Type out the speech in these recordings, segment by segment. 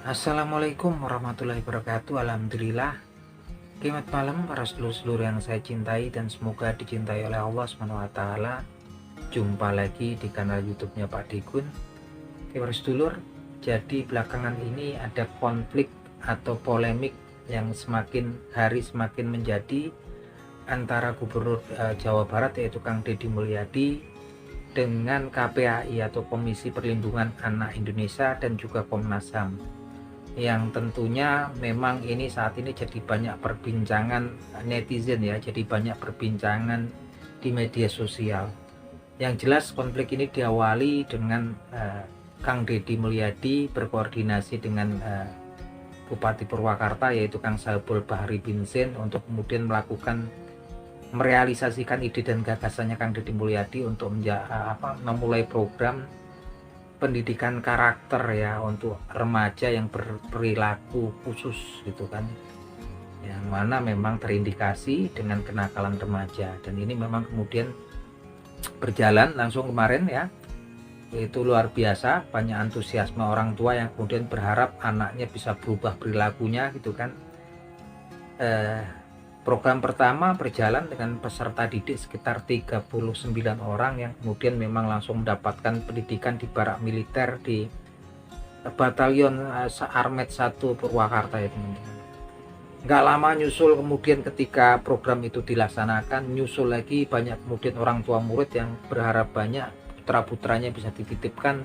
Assalamualaikum warahmatullahi wabarakatuh. Alhamdulillah. Selamat malam para seluruh yang saya cintai dan semoga dicintai oleh Allah SWT. Jumpa lagi di kanal YouTube-nya Pak Dikun. Oke para sedulur, jadi belakangan ini ada konflik atau polemik yang semakin hari semakin menjadi antara Gubernur Jawa Barat yaitu Kang Deddy Mulyadi dengan KPAI atau Komisi Perlindungan Anak Indonesia dan juga Komnas HAM, yang tentunya memang ini saat ini jadi banyak perbincangan netizen ya, jadi banyak perbincangan di media sosial. Yang jelas konflik ini diawali dengan Kang Deddy Mulyadi berkoordinasi dengan Bupati Purwakarta yaitu Kang Sahabul Bahri Binsin untuk kemudian merealisasikan ide dan gagasannya Kang Deddy Mulyadi untuk memulai program pendidikan karakter ya untuk remaja yang berperilaku khusus gitu kan, yang mana memang terindikasi dengan kenakalan remaja. Dan ini memang kemudian berjalan langsung kemarin ya, itu luar biasa, banyak antusiasme orang tua yang kemudian berharap anaknya bisa berubah perilakunya gitu kan. Program pertama berjalan dengan peserta didik sekitar 39 orang yang kemudian memang langsung mendapatkan pendidikan di barak militer di Batalion Armet 1 Purwakarta ya teman-teman. Nggak lama nyusul kemudian ketika program itu dilaksanakan, nyusul lagi banyak kemudian orang tua murid yang berharap banyak putra-putranya bisa dititipkan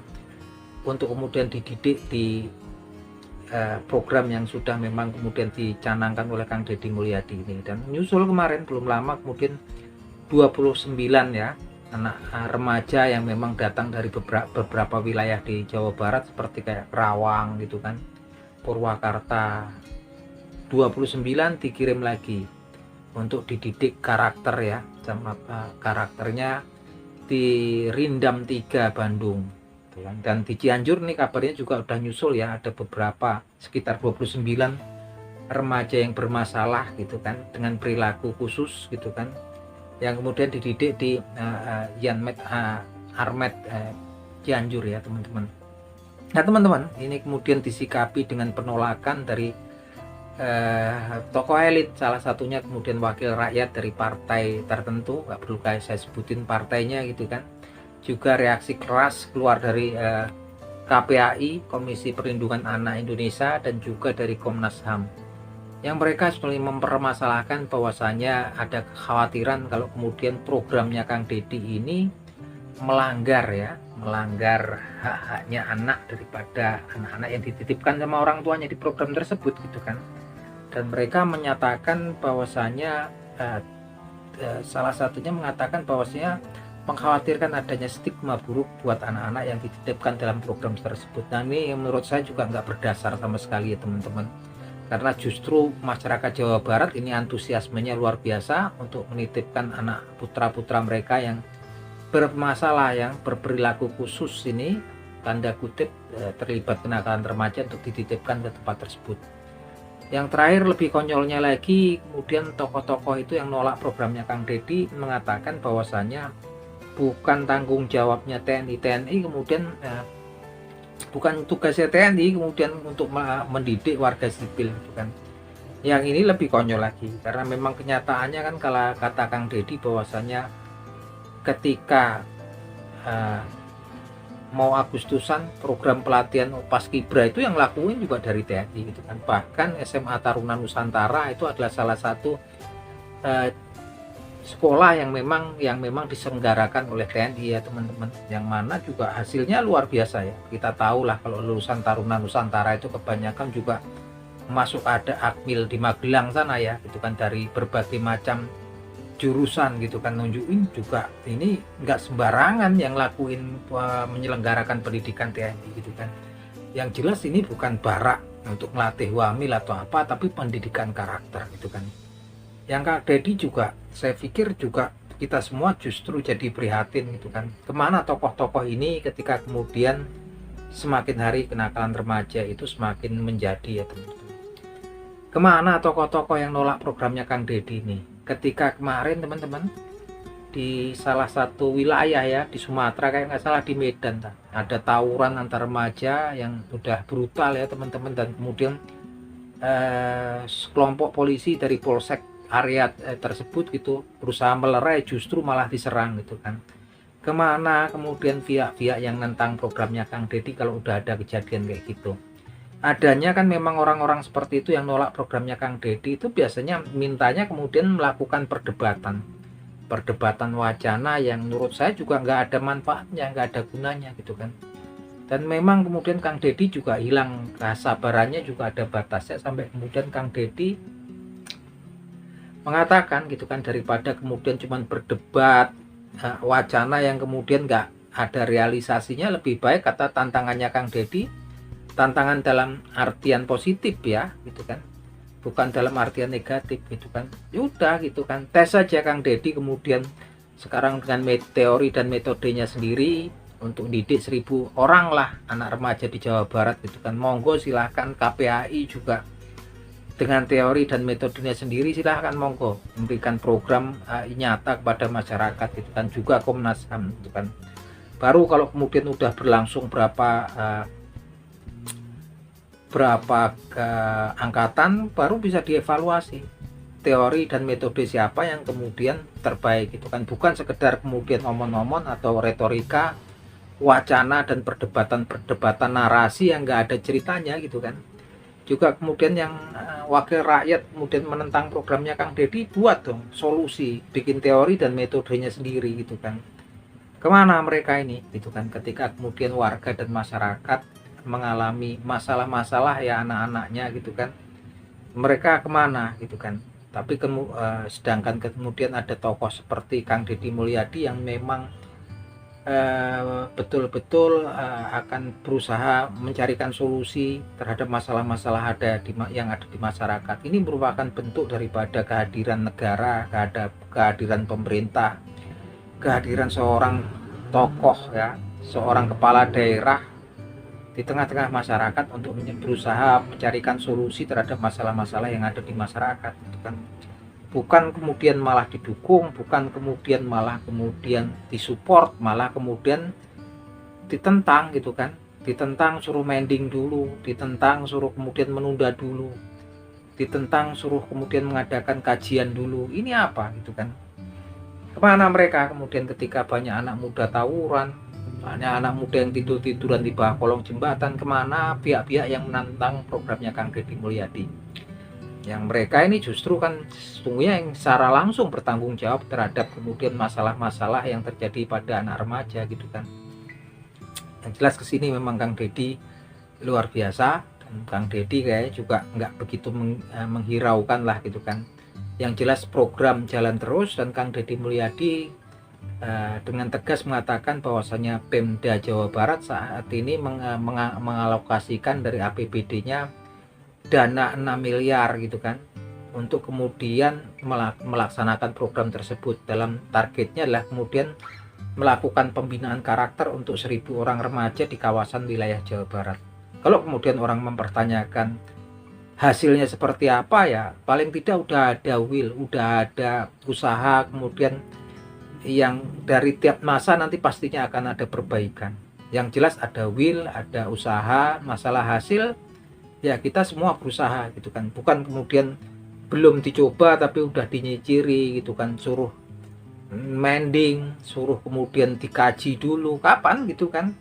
untuk kemudian dididik di program yang sudah memang kemudian dicanangkan oleh Kang Deddy Mulyadi ini. Dan nyusul kemarin belum lama kemudian 29 ya anak remaja yang memang datang dari beberapa wilayah di Jawa Barat seperti kayak Kerawang gitu kan, Purwakarta, 29 dikirim lagi untuk dididik karakter ya, sama karakternya di Rindam 3 Bandung. Dan di Cianjur nih kabarnya juga udah nyusul ya, ada beberapa sekitar 29 remaja yang bermasalah gitu kan dengan perilaku khusus gitu kan, yang kemudian dididik di Armet Cianjur ya teman-teman. Nah teman-teman, ini kemudian disikapi dengan penolakan dari tokoh elit, salah satunya kemudian wakil rakyat dari partai tertentu, nggak perlu saya sebutin partainya gitu kan. Juga reaksi keras keluar dari KPAI, Komisi Perlindungan Anak Indonesia, dan juga dari Komnas HAM, yang mereka sebenarnya mempermasalahkan bahwasanya ada kekhawatiran kalau kemudian programnya Kang Deddy ini melanggar hak-haknya anak daripada anak-anak yang dititipkan sama orang tuanya di program tersebut gitu kan. Dan mereka menyatakan bahwasanya salah satunya mengatakan bahwasanya mengkhawatirkan adanya stigma buruk buat anak-anak yang dititipkan dalam program tersebut. Nah ini yang menurut saya juga nggak berdasar sama sekali ya teman-teman, karena justru masyarakat Jawa Barat ini antusiasmenya luar biasa untuk menitipkan anak putra-putra mereka yang bermasalah, yang berperilaku khusus ini, tanda kutip terlibat kenakalan remaja, untuk dititipkan ke tempat tersebut. Yang terakhir lebih konyolnya lagi, kemudian tokoh-tokoh itu yang nolak programnya Kang Deddy mengatakan bahwasanya bukan tanggung jawabnya TNI kemudian bukan tugasnya TNI kemudian untuk mendidik warga sipil gitu kan. Yang ini lebih konyol lagi karena memang kenyataannya kan kalau kata Kang Deddy bahwasanya ketika mau Agustusan program pelatihan Paskibra itu yang lakuin juga dari TNI gitu kan. Bahkan SMA Taruna Nusantara itu adalah salah satu sekolah yang memang diselenggarakan oleh TNI ya teman-teman, yang mana juga hasilnya luar biasa ya. Kita tahu lah kalau lulusan Taruna Nusantara itu kebanyakan juga masuk ada Akmil di Magelang sana ya gitu kan, dari berbagai macam jurusan gitu kan, nunjukin juga ini nggak sembarangan yang lakuin menyelenggarakan pendidikan TNI gitu kan. Yang jelas ini bukan barak untuk melatih wamil atau apa, tapi pendidikan karakter gitu kan. Yang Kak Deddy juga saya pikir juga kita semua justru jadi prihatin gitu kan, kemana tokoh-tokoh ini ketika kemudian semakin hari kenakalan remaja itu semakin menjadi ya teman-teman. Kemana tokoh-tokoh yang nolak programnya Kang Deddy ini, ketika kemarin teman-teman di salah satu wilayah ya di Sumatera, kayak nggak salah di Medan, ada tawuran antar remaja yang udah brutal ya teman-teman, dan kemudian kelompok polisi dari polsek area tersebut gitu berusaha melerai, justru malah diserang gitu kan. Kemana kemudian pihak-pihak yang nentang programnya Kang Deddy kalau udah ada kejadian kayak gitu? Adanya kan memang orang-orang seperti itu yang nolak programnya Kang Deddy itu biasanya mintanya kemudian melakukan perdebatan wacana yang menurut saya juga nggak ada manfaatnya, nggak ada gunanya gitu kan. Dan memang kemudian Kang Deddy juga hilang kesabarannya, juga ada batasnya, sampai kemudian Kang Deddy mengatakan gitu kan, daripada kemudian cuman berdebat wacana yang kemudian nggak ada realisasinya, lebih baik kata tantangannya Kang Deddy, tantangan dalam artian positif ya gitu kan, bukan dalam artian negatif gitu kan. Yaudah gitu kan, tes saja Kang Deddy kemudian sekarang dengan teori dan metodenya sendiri untuk didik 1000 orang lah anak remaja di Jawa Barat gitu kan. Monggo silahkan, KPAI juga dengan teori dan metodenya sendiri silahkan monggo memberikan program nyata kepada masyarakat gitu kan, juga Komnas HAM gitu kan. Baru kalau kemudian udah berlangsung berapa angkatan, baru bisa dievaluasi teori dan metode siapa yang kemudian terbaik gitu kan. Bukan sekedar kemudian omon-omon atau retorika, wacana dan perdebatan narasi yang nggak ada ceritanya gitu kan. Juga kemudian yang wakil rakyat kemudian menentang programnya Kang Deddy, buat dong solusi, bikin teori dan metodenya sendiri gitu kan. Kemana mereka ini gitu kan, ketika kemudian warga dan masyarakat mengalami masalah-masalah ya anak-anaknya gitu kan, mereka kemana gitu kan. Tapi sedangkan kemudian ada tokoh seperti Kang Deddy Mulyadi yang memang betul-betul akan berusaha mencarikan solusi terhadap masalah-masalah yang ada di masyarakat. Ini merupakan bentuk daripada kehadiran negara, kehadiran pemerintah, kehadiran seorang tokoh ya, seorang kepala daerah di tengah-tengah masyarakat untuk berusaha mencarikan solusi terhadap masalah-masalah yang ada di masyarakat gitu kan. Bukan kemudian malah didukung, bukan kemudian malah kemudian disupport, malah kemudian ditentang gitu kan. Ditentang suruh mending dulu, ditentang suruh kemudian menunda dulu, ditentang suruh kemudian mengadakan kajian dulu. Ini apa gitu kan. Kemana mereka kemudian ketika banyak anak muda tawuran, banyak anak muda yang tidur-tiduran di bawah kolong jembatan? Kemana pihak-pihak yang menantang programnya Kang Deddy Mulyadi? Yang mereka ini justru kan sesungguhnya yang secara langsung bertanggung jawab terhadap kemudian masalah-masalah yang terjadi pada anak remaja gitu kan. Yang jelas kesini memang Kang Deddy luar biasa, dan Kang Deddy kayaknya juga nggak begitu menghiraukan lah gitu kan. Yang jelas program jalan terus, dan Kang Deddy Mulyadi dengan tegas mengatakan bahwasanya Pemda Jawa Barat saat ini mengalokasikan dari APBD-nya dana 6 miliar gitu kan, untuk kemudian melaksanakan program tersebut. Dalam targetnya adalah kemudian melakukan pembinaan karakter untuk 1000 orang remaja di kawasan wilayah Jawa Barat. Kalau kemudian orang mempertanyakan hasilnya seperti apa, ya paling tidak udah ada udah ada usaha, kemudian yang dari tiap masa nanti pastinya akan ada perbaikan. Yang jelas ada ada usaha. Masalah hasil ya kita semua berusaha gitu kan, bukan kemudian belum dicoba tapi udah dinyiciri gitu kan, suruh mending, suruh kemudian dikaji dulu kapan gitu kan.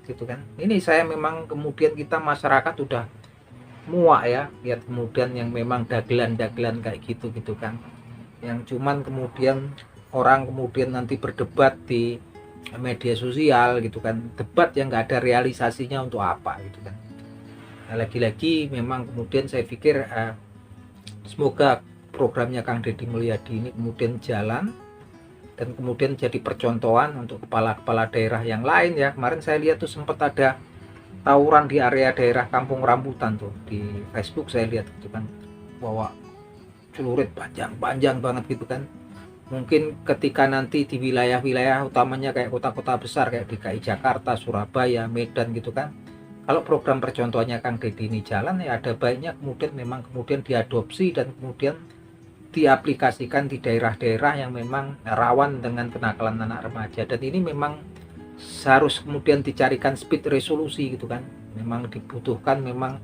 Ini saya memang kemudian kita masyarakat udah muak ya lihat kemudian yang memang dagelan-dagelan kayak gitu kan, yang cuman kemudian orang kemudian nanti berdebat di media sosial gitu kan, debat yang nggak ada realisasinya untuk apa gitu kan. Nah, lagi-lagi memang kemudian saya pikir semoga programnya Kang Deddy Mulyadi ini kemudian jalan dan kemudian jadi percontohan untuk kepala-kepala daerah yang lain ya. Kemarin saya lihat tuh sempat ada tawuran di area daerah Kampung Rambutan tuh, di Facebook saya lihat gitu kan, bawa celurit panjang banget gitu kan. Mungkin ketika nanti di wilayah-wilayah utamanya kayak kota-kota besar kayak DKI Jakarta, Surabaya, Medan gitu kan, kalau program percontohannya Kang Deddy ini jalan, ya ada baiknya kemudian memang kemudian diadopsi dan kemudian diaplikasikan di daerah-daerah yang memang rawan dengan kenakalan anak remaja. Dan ini memang harus kemudian dicarikan speed resolusi gitu kan. Memang dibutuhkan memang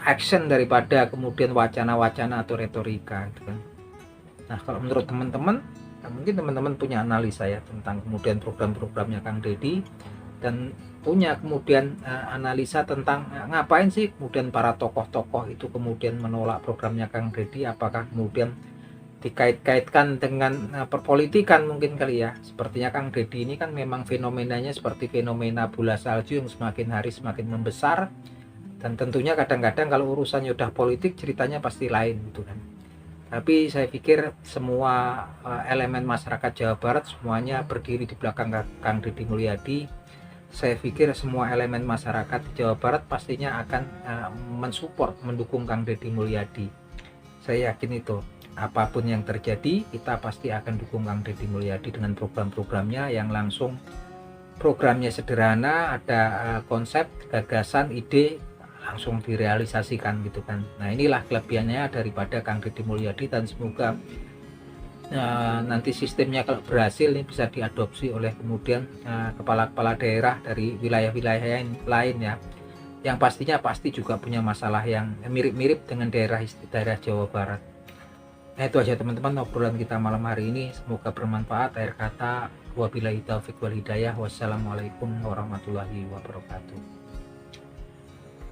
action daripada kemudian wacana-wacana atau retorika gitu kan. Nah, kalau menurut teman-teman, mungkin teman-teman punya analisa ya tentang kemudian program-programnya Kang Deddy, dan punya kemudian analisa tentang ngapain sih kemudian para tokoh-tokoh itu kemudian menolak programnya Kang Deddy. Apakah kemudian dikait-kaitkan dengan perpolitikan mungkin kali ya. Sepertinya Kang Deddy ini kan memang fenomenanya seperti fenomena bola salju yang semakin hari semakin membesar, dan tentunya kadang-kadang kalau urusannya udah politik ceritanya pasti lain gitu kan. Tapi saya pikir semua elemen masyarakat Jawa Barat semuanya berdiri di belakang Kang Deddy Mulyadi. Saya pikir semua elemen masyarakat Jawa Barat pastinya akan mensupport, mendukung Kang Deddy Mulyadi. Saya yakin itu. Apapun yang terjadi, kita pasti akan dukung Kang Deddy Mulyadi dengan program-programnya yang langsung programnya sederhana, ada konsep, gagasan, ide langsung direalisasikan gitu kan. Nah, inilah kelebihannya daripada Kang Deddy Mulyadi, dan semoga nanti sistemnya kalau berhasil ini bisa diadopsi oleh kemudian kepala-kepala daerah dari wilayah-wilayah lain ya, yang pastinya pasti juga punya masalah yang mirip-mirip dengan daerah Jawa Barat. Nah, itu aja teman-teman obrolan kita malam hari ini, semoga bermanfaat. Akhir kata, wabillahi taufiq wal hidayah, wassalamualaikum warahmatullahi wabarakatuh.